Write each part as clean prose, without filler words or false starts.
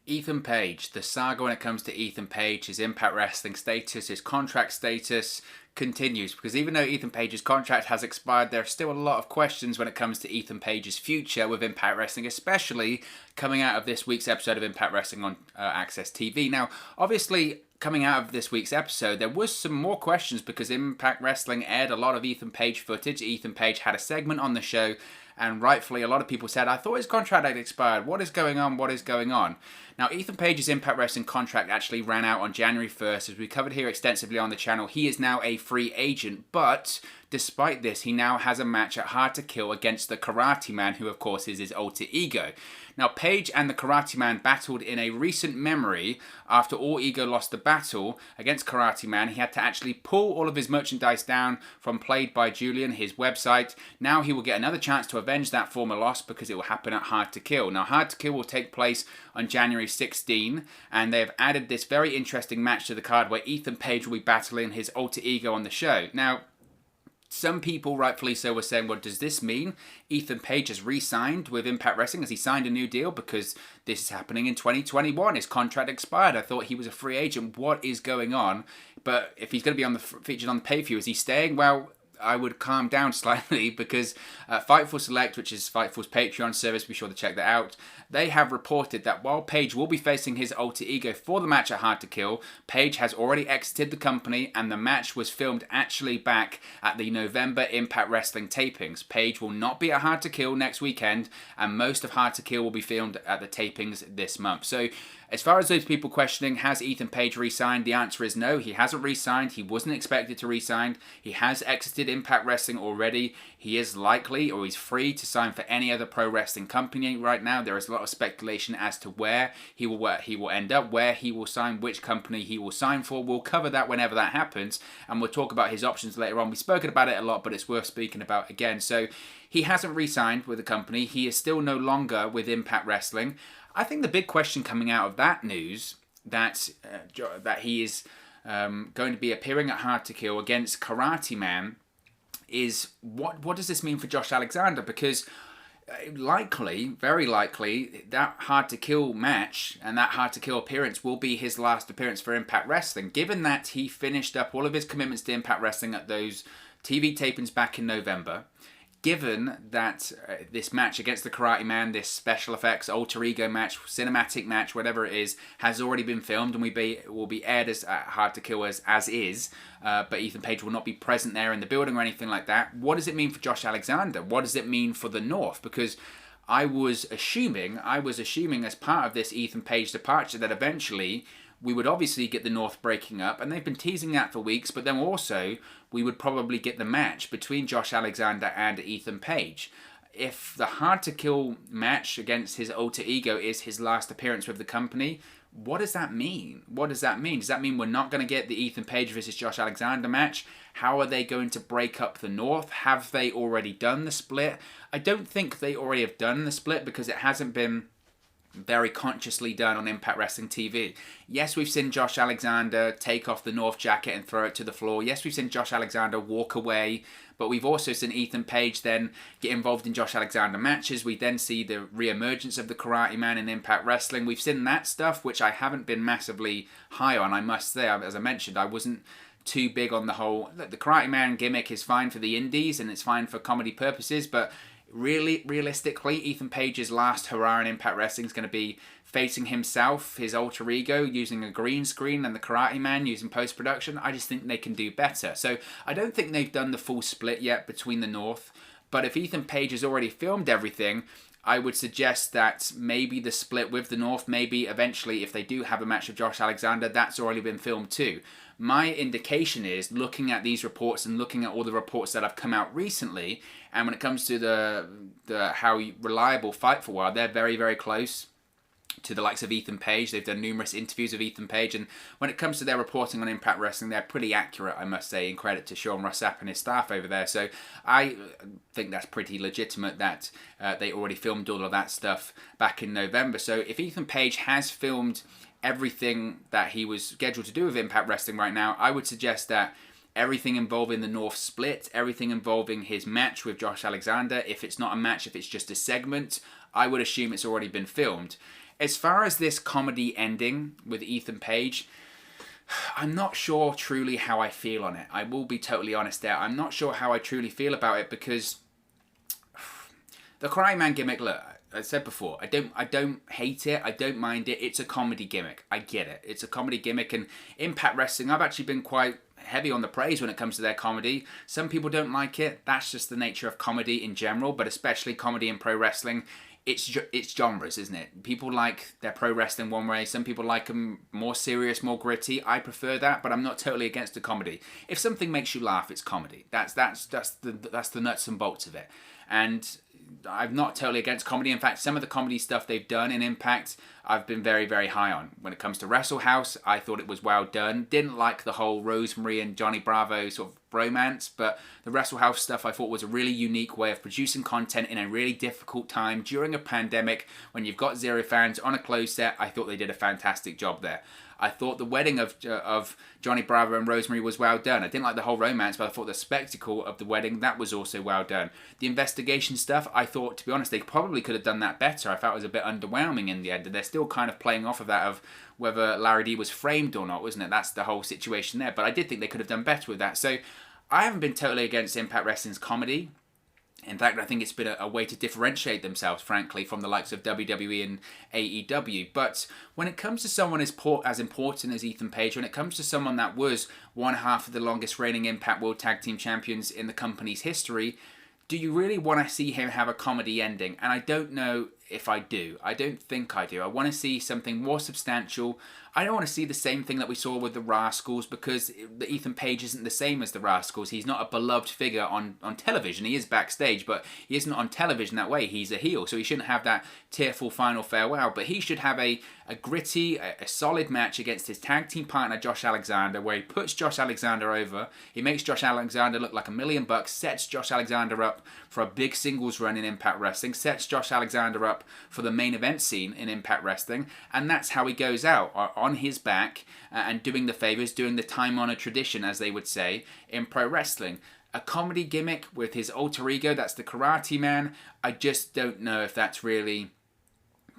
Ethan Page, the saga when it comes to Ethan Page, his Impact Wrestling status, his contract status continues, because even though Ethan Page's contract has expired, there are still a lot of questions when it comes to Ethan Page's future with Impact Wrestling, especially coming out of this week's episode of Impact Wrestling on Access TV. Now, obviously, coming out of this week's episode, there was some more questions because Impact Wrestling aired a lot of Ethan Page footage. Ethan Page had a segment on the show, and rightfully, a lot of people said, I thought his contract had expired. What is going on? What is going on? Now, Ethan Page's Impact Wrestling contract actually ran out on January 1st. As we covered here extensively on the channel, he is now a free agent. But despite this, he now has a match at Hard to Kill against the Karate Man, who, of course, is his alter ego. Now, Page and the Karate Man battled in a recent memory. After All Ego lost the battle against Karate Man, he had to actually pull all of his merchandise down from Played by Julian, his website. Now he will get another chance to avenge that former loss because it will happen at Hard to Kill. Now, Hard to Kill will take place on January 16, and they have added this very interesting match to the card where Ethan Page will be battling his alter ego on the show. Now, some people, rightfully so, were saying, well, does this mean Ethan Page has re-signed with Impact Wrestling? Has he signed a new deal? Because this is happening in 2021. His contract expired. I thought he was a free agent. What is going on? But if he's going to be featured on the pay-per-view, is he staying? Well, I would calm down slightly because Fightful Select, which is Fightful's Patreon service, be sure to check that out. They have reported that while Page will be facing his alter ego for the match at Hard to Kill, Page has already exited the company and the match was filmed actually back at the November Impact Wrestling tapings. Page will not be at Hard to Kill next weekend, and most of Hard to Kill will be filmed at the tapings this month. So, as far as those people questioning, has Ethan Page re-signed? The answer is no, he hasn't re-signed. He wasn't expected to re-sign. He has exited Impact Wrestling already. He is likely, or he's free to sign for any other pro wrestling company right now. There is a lot of speculation as to where he will end up, where he will sign, which company he will sign for. We'll cover that whenever that happens, and we'll talk about his options later on. We've spoken about it a lot, but it's worth speaking about again. So he hasn't re-signed with the company. He is still no longer with Impact Wrestling. I think the big question coming out of that news that he is going to be appearing at Hard to Kill against Karate Man is what does this mean for Josh Alexander? Because very likely, that Hard to Kill match and that Hard to Kill appearance will be his last appearance for Impact Wrestling, given that he finished up all of his commitments to Impact Wrestling at those TV tapings back in November. Given that this match against the Karate Man, this special effects, alter ego match, cinematic match, whatever it is, has already been filmed and will be aired as Hard to Kill as is, but Ethan Page will not be present there in the building or anything like that. What does it mean for Josh Alexander? What does it mean for the North? Because I was assuming as part of this Ethan Page departure that eventually we would obviously get the North breaking up, and they've been teasing that for weeks, but then also we would probably get the match between Josh Alexander and Ethan Page. If the Hard to Kill match against his alter ego is his last appearance with the company, what does that mean? Does that mean we're not going to get the Ethan Page versus Josh Alexander match? How are they going to break up the North? Have they already done the split? I don't think they already have done the split because it hasn't been very consciously done on Impact Wrestling TV. Yes, we've seen Josh Alexander take off the North jacket and throw it to the floor. Yes, we've seen Josh Alexander walk away, but we've also seen Ethan Page then get involved in Josh Alexander matches. We then see the re-emergence of the Karate Man in Impact Wrestling. We've seen that stuff, which I haven't been massively high on, I must say. As I mentioned, I wasn't too big on the whole... The Karate Man gimmick is fine for the indies and it's fine for comedy purposes, but realistically, Ethan Page's last hurrah in Impact Wrestling is going to be facing himself, his alter ego, using a green screen, and the Karate Man using post-production. I just think they can do better. So I don't think they've done the full split yet between the North, but if Ethan Page has already filmed everything, I would suggest that maybe the split with the North, maybe eventually if they do have a match with Josh Alexander, that's already been filmed too. My indication is, looking at these reports and looking at all the reports that have come out recently, and when it comes to the how reliable Fightful are, they're very, very close to the likes of Ethan Page. They've done numerous interviews with Ethan Page, and when it comes to their reporting on Impact Wrestling, they're pretty accurate, I must say, in credit to Sean Rossap and his staff over there. So I think that's pretty legitimate that they already filmed all of that stuff back in November. So if Ethan Page has filmed everything that he was scheduled to do with Impact Wrestling right now, I would suggest that everything involving the North split, everything involving his match with Josh Alexander, if it's not a match, if it's just a segment, I would assume it's already been filmed. As far as this comedy ending with Ethan Page, I'm not sure truly how I feel on it. I will be totally honest there. I'm not sure how I truly feel about it because the Karate Man gimmick, look, I said before, I don't hate it. I don't mind it. It's a comedy gimmick. I get it. It's a comedy gimmick, and Impact Wrestling, I've actually been quite heavy on the praise when it comes to their comedy. Some people don't like it. That's just the nature of comedy in general, but especially comedy in pro wrestling. It's genres, isn't it? People like their pro wrestling one way. Some people like them more serious, more gritty. I prefer that, but I'm not totally against the comedy. If something makes you laugh, it's comedy. That's the nuts and bolts of it. And I'm not totally against comedy. In fact, some of the comedy stuff they've done in Impact, I've been very, very high on. When it comes to Wrestle House, I thought it was well done. Didn't like the whole Rosemary and Johnny Bravo sort of romance, but the Wrestle House stuff I thought was a really unique way of producing content in a really difficult time during a pandemic when you've got zero fans on a closed set. I thought they did a fantastic job there. I thought the wedding of Johnny Bravo and Rosemary was well done. I didn't like the whole romance, but I thought the spectacle of the wedding, that was also well done. The investigation stuff, I thought, to be honest, they probably could have done that better. I felt it was a bit underwhelming in the end, and they're still kind of playing off of that of whether Larry D was framed or not, wasn't it? That's the whole situation there. But I did think they could have done better with that. So I haven't been totally against Impact Wrestling's comedy. In fact, I think it's been a way to differentiate themselves, frankly, from the likes of WWE and AEW. But when it comes to someone as important as Ethan Page, when it comes to someone that was one half of the longest reigning Impact World Tag Team Champions in the company's history, do you really want to see him have a comedy ending? And I don't know if I do. I don't think I do. I want to see something more substantial. I don't want to see the same thing that we saw with the Rascals, because the Ethan Page isn't the same as the Rascals. He's not a beloved figure on television. He is backstage, but he isn't on television that way. He's a heel, so he shouldn't have that tearful final farewell. But he should have a gritty, a solid match against his tag team partner, Josh Alexander, where he puts Josh Alexander over. He makes Josh Alexander look like $1 million, sets Josh Alexander up for a big singles run in Impact Wrestling, sets Josh Alexander up for the main event scene in Impact Wrestling, and that's how he goes out, on his back, and doing the favors, doing the time-honored tradition, as they would say, in pro wrestling. A comedy gimmick with his alter ego, that's the Karate Man, I just don't know if that's really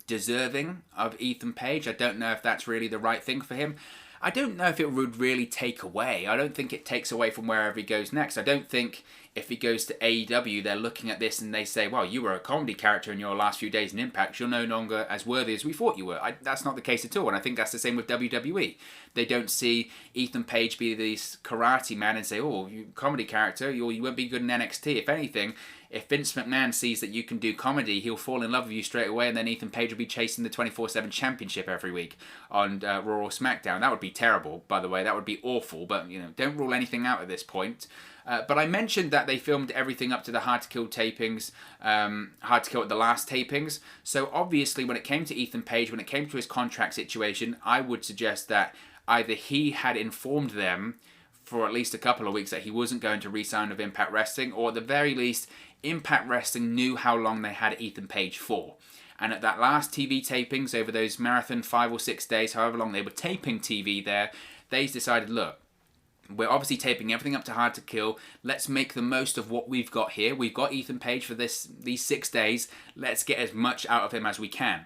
deserving of Ethan Page. I don't know if that's really the right thing for him. I don't know if it would really take away. I don't think it takes away from wherever he goes next. I don't think if he goes to AEW, they're looking at this and they say, well, you were a comedy character in your last few days in Impact. You're no longer as worthy as we thought you were. That's not the case at all. And I think that's the same with WWE. They don't see Ethan Page be this Karate Man and say, oh, you comedy character, you won't be good in NXT. If anything, if Vince McMahon sees that you can do comedy, he'll fall in love with you straight away, and then Ethan Page will be chasing the 24/7 championship every week on Raw or SmackDown. That would be terrible, by the way. That would be awful, but don't rule anything out at this point. But I mentioned that they filmed everything up to the Hard to Kill tapings, Hard to Kill at the last tapings. So obviously when it came to Ethan Page, when it came to his contract situation, I would suggest that either he had informed them for at least a couple of weeks that he wasn't going to re-sign with Impact Wrestling, or at the very least, Impact Wrestling knew how long they had Ethan Page for. And at that last TV tapings, over those marathon 5 or 6 days, however long they were taping TV there, they decided, look, we're obviously taping everything up to Hard to Kill. Let's make the most of what we've got here. We've got Ethan Page for these 6 days. Let's get as much out of him as we can.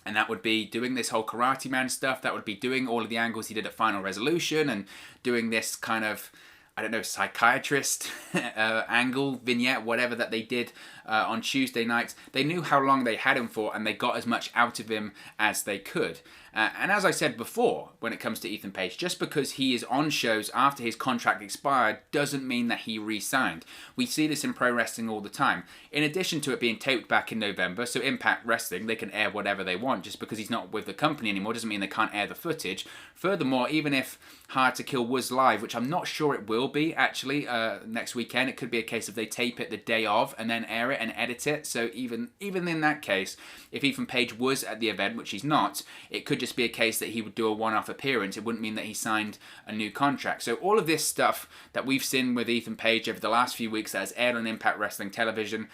And that would be doing this whole Karate Man stuff. That would be doing all of the angles he did at Final Resolution, and doing this kind of, I don't know, psychiatrist angle, vignette, whatever that they did on Tuesday nights. They knew how long they had him for, and they got as much out of him as they could. And as I said before, when it comes to Ethan Page, just because he is on shows after his contract expired doesn't mean that he re-signed. We see this in pro wrestling all the time. In addition to it being taped back in November, so Impact Wrestling, they can air whatever they want. Just because he's not with the company anymore doesn't mean they can't air the footage. Furthermore, even if Hard to Kill was live, which I'm not sure it will be actually next weekend, it could be a case of they tape it the day of and then air it and edit it. So even in that case, if Ethan Page was at the event, which he's not, it could just be a case that he would do a one-off appearance. It wouldn't mean that he signed a new contract. So all of this stuff that we've seen with Ethan Page over the last few weeks that has aired on Impact Wrestling television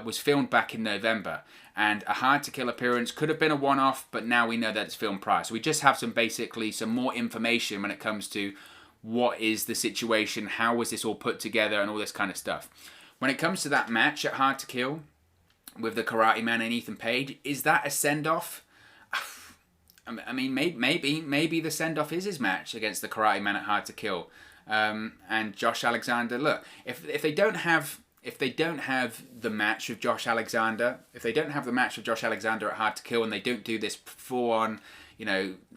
was filmed back in November. And a Hard to Kill appearance could have been a one-off, but now we know that it's filmed prior. So we just have some more information when it comes to what is the situation, how was this all put together, and all this kind of stuff. When it comes to that match at Hard to Kill with the Karate Man and Ethan Page, is that a send-off? I mean, maybe the send off is his match against the Karate Man at Hard to Kill, and Josh Alexander. Look, if they don't have the match with Josh Alexander, if they don't have the match with Josh Alexander at Hard to Kill, and they don't do this full on,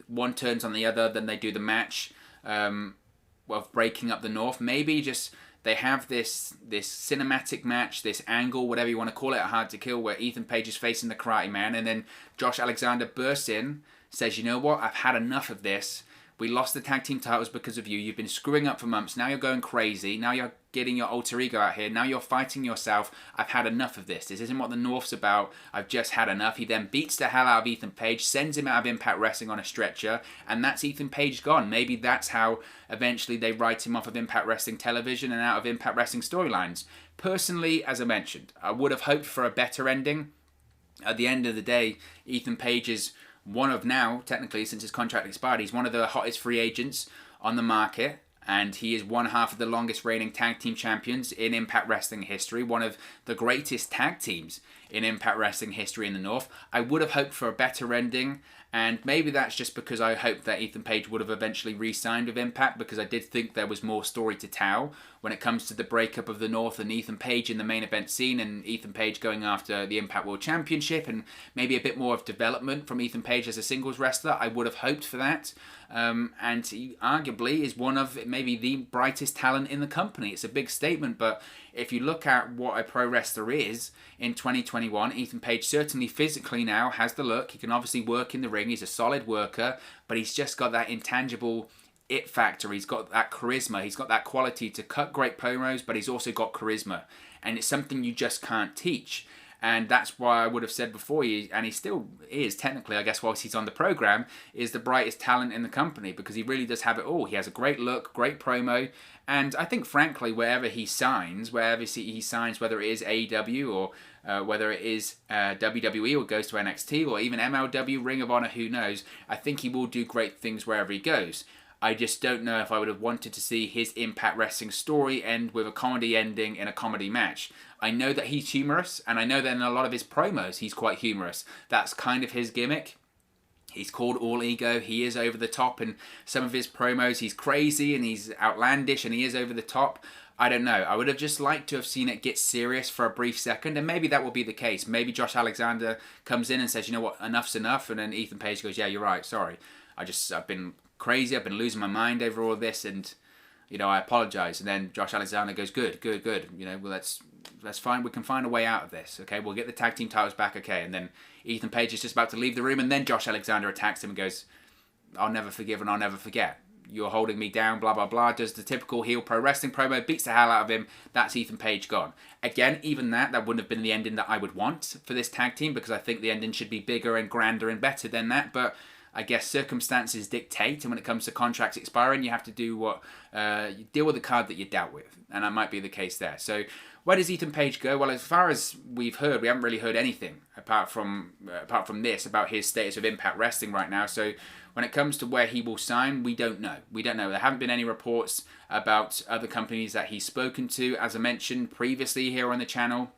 one turns on the other, then they do the match of breaking up the North. Maybe just they have this cinematic match, this angle, whatever you want to call it, at Hard to Kill, where Ethan Page is facing the Karate Man, and then Josh Alexander bursts in, says, you know what, I've had enough of this. We lost the tag team titles because of you. You've been screwing up for months. Now you're going crazy. Now you're getting your alter ego out here. Now you're fighting yourself. I've had enough of this. This isn't what the North's about. I've just had enough. He then beats the hell out of Ethan Page, sends him out of Impact Wrestling on a stretcher, and that's Ethan Page gone. Maybe that's how eventually they write him off of Impact Wrestling television and out of Impact Wrestling storylines. Personally, as I mentioned, I would have hoped for a better ending. At the end of the day, Ethan Page is one of now, technically, since his contract expired, he's one of the hottest free agents on the market, and he is one half of the longest reigning tag team champions in Impact Wrestling history, one of the greatest tag teams in Impact Wrestling history in the North. I would have hoped for a better ending, and maybe that's just because I hoped that Ethan Page would have eventually re-signed with Impact, because I did think there was more story to tell when it comes to the breakup of the North and Ethan Page in the main event scene, and Ethan Page going after the Impact World Championship, and maybe a bit more of development from Ethan Page as a singles wrestler. I would have hoped for that. And he arguably is one of maybe the brightest talent in the company. It's a big statement, but if you look at what a pro wrestler is in 2021, Ethan Page certainly physically now has the look. He can obviously work in the ring. He's a solid worker, but he's just got that intangible it factor. He's got that charisma. He's got that quality to cut great promos, but he's also got charisma. And it's something you just can't teach. And that's why I would have said before, and he still is technically, I guess, whilst he's on the program, is the brightest talent in the company, because he really does have it all. He has a great look, great promo, and I think, frankly, wherever he signs, whether it is AEW or whether it is WWE or goes to NXT or even MLW, Ring of Honor, who knows, I think he will do great things wherever he goes. I just don't know if I would have wanted to see his Impact Wrestling story end with a comedy ending in a comedy match. I know that he's humorous, and I know that in a lot of his promos he's quite humorous. That's kind of his gimmick. He's called All Ego. He is over the top in some of his promos. He's crazy and he's outlandish and he is over the top. I don't know. I would have just liked to have seen it get serious for a brief second, and maybe that will be the case. Maybe Josh Alexander comes in and says, you know what, enough's enough, and then Ethan Page goes, yeah, you're right, sorry. I've been crazy, I've been losing my mind over all this, and I apologize. And then Josh Alexander goes, good. Well, that's fine. We can find a way out of this. Okay, we'll get the tag team titles back. Okay, and then Ethan Page is just about to leave the room, and then Josh Alexander attacks him and goes, I'll never forgive and I'll never forget. You're holding me down, blah, blah, blah. Does the typical heel pro wrestling promo, beats the hell out of him. That's Ethan Page gone. Again, even that wouldn't have been the ending that I would want for this tag team, because I think the ending should be bigger and grander and better than that. But I guess circumstances dictate, and when it comes to contracts expiring, you have to do you deal with the card that you're dealt with, and that might be the case there. So where does Ethan Page go? Well, as far as we've heard, we haven't really heard anything apart from this about his status of Impact Wrestling right now. So when it comes to where he will sign, we don't know. There haven't been any reports about other companies that he's spoken to. As I mentioned previously here on the channel,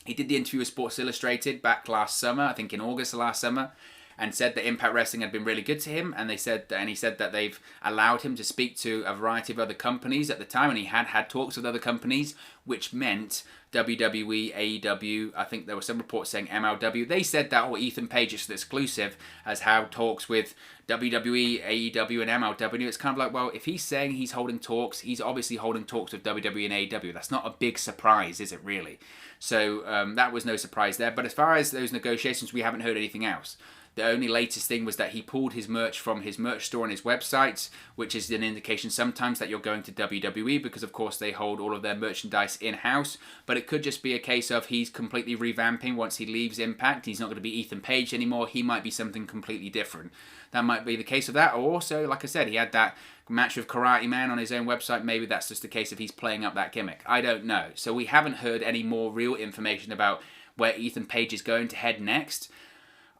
he did the interview with Sports Illustrated back last summer, I think in August of last summer, and said that Impact Wrestling had been really good to him, and he said that they've allowed him to speak to a variety of other companies at the time, and he had talks with other companies, which meant WWE, AEW, I think there were some reports saying MLW. They said that, Ethan Page is exclusive, as how talks with WWE, AEW, and MLW. It's kind of like, well, if he's saying he's holding talks, he's obviously holding talks with WWE and AEW. That's not a big surprise, is it really? So that was no surprise there. But as far as those negotiations, we haven't heard anything else. The only latest thing was that he pulled his merch from his merch store on his website, which is an indication sometimes that you're going to WWE, because of course they hold all of their merchandise in-house. But it could just be a case of he's completely revamping once he leaves Impact. He's not going to be Ethan Page anymore. He might be something completely different. That might be the case of that. Or also, like I said, he had that match with Karate Man on his own website. Maybe that's just a case of he's playing up that gimmick. I don't know. So we haven't heard any more real information about where Ethan Page is going to head next.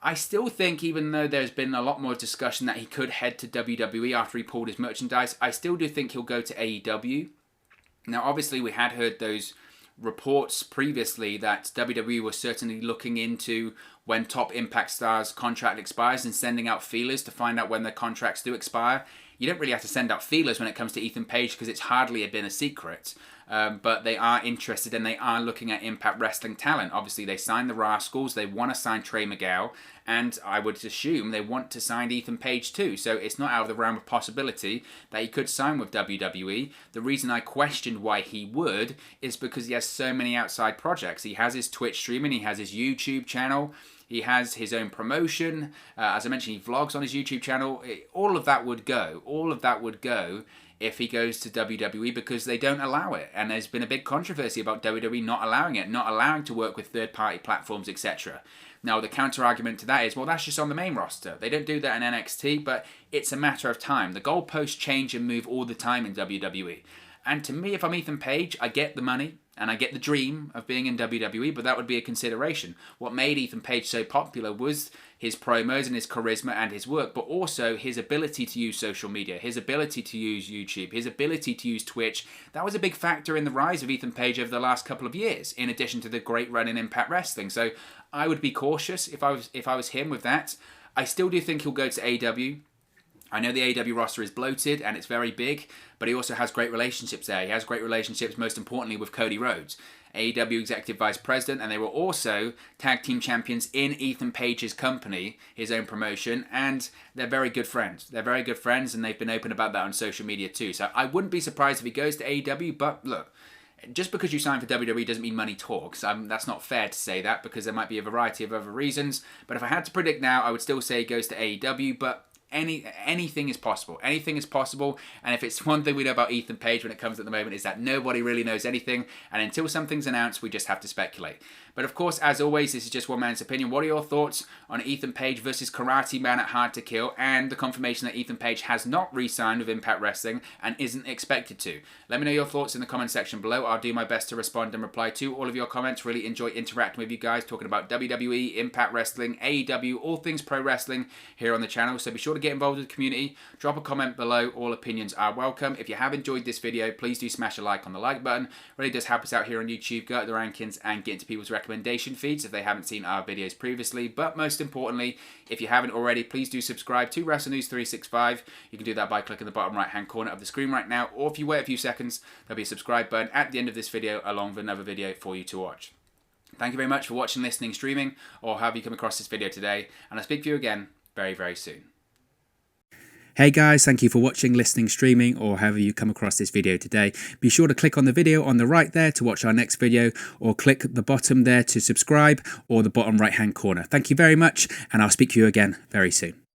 I still think, even though there's been a lot more discussion that he could head to WWE after he pulled his merchandise, I still do think he'll go to AEW. Now, obviously, we had heard those reports previously that WWE was certainly looking into when top Impact stars' contract expires and sending out feelers to find out when their contracts do expire. You don't really have to send out feelers when it comes to Ethan Page because it's hardly been a secret. But they are interested and they are looking at Impact Wrestling talent. Obviously, they signed the Rascals. They want to sign Trey Miguel. And I would assume they want to sign Ethan Page too. So it's not out of the realm of possibility that he could sign with WWE. The reason I questioned why he would is because he has so many outside projects. He has his Twitch streaming. He has his YouTube channel. He has his own promotion. As I mentioned, he vlogs on his YouTube channel. All of that would go. All of that would go if he goes to WWE because they don't allow it. And there's been a big controversy about WWE not allowing it, not allowing to work with third-party platforms, etc. Now, the counter-argument to that is, well, that's just on the main roster. They don't do that in NXT, but it's a matter of time. The goalposts change and move all the time in WWE. And to me, if I'm Ethan Page, I get the money and I get the dream of being in WWE, but that would be a consideration. What made Ethan Page so popular was his promos and his charisma and his work, but also his ability to use social media, his ability to use YouTube, his ability to use Twitch. That was a big factor in the rise of Ethan Page over the last couple of years, in addition to the great run in Impact Wrestling. So I would be cautious if I was him with that. I still do think he'll go to AEW. I know the AEW roster is bloated and it's very big, but he also has great relationships there. He has great relationships, most importantly, with Cody Rhodes, AEW Executive Vice President, and they were also tag team champions in Ethan Page's company, his own promotion, and they're very good friends. They're very good friends, and they've been open about that on social media too. So I wouldn't be surprised if he goes to AEW, but look, just because you sign for WWE doesn't mean money talks. That's not fair to say that because there might be a variety of other reasons. But if I had to predict now, I would still say he goes to AEW, but anything is possible. Anything is possible. And if it's one thing we know about Ethan Page when it comes at the moment is that nobody really knows anything. And until something's announced, we just have to speculate. But of course, as always, this is just one man's opinion. What are your thoughts on Ethan Page versus Karate Man at Hard to Kill and the confirmation that Ethan Page has not re-signed with Impact Wrestling and isn't expected to? Let me know your thoughts in the comment section below. I'll do my best to respond and reply to all of your comments. Really enjoy interacting with you guys, talking about WWE, Impact Wrestling, AEW, all things pro wrestling here on the channel. So be sure to get involved with the community. Drop a comment below. All opinions are welcome. If you have enjoyed this video, please do smash a like on the like button. It really does help us out here on YouTube, go up the rankings and get into people's recommendation feeds if they haven't seen our videos previously. But most importantly, if you haven't already, please do subscribe to Wrestle News 365. You can do that by clicking the bottom right hand corner of the screen right now, or if you wait a few seconds, there'll be a subscribe button at the end of this video along with another video for you to watch. Thank you very much for watching, listening, streaming, or however you come across this video today, and I'll speak to you again very, very soon. Hey guys, thank you for watching, listening, streaming, or however you come across this video today. Be sure to click on the video on the right there to watch our next video, or click the bottom there to subscribe, or the bottom right hand corner. Thank you very much, and I'll speak to you again very soon.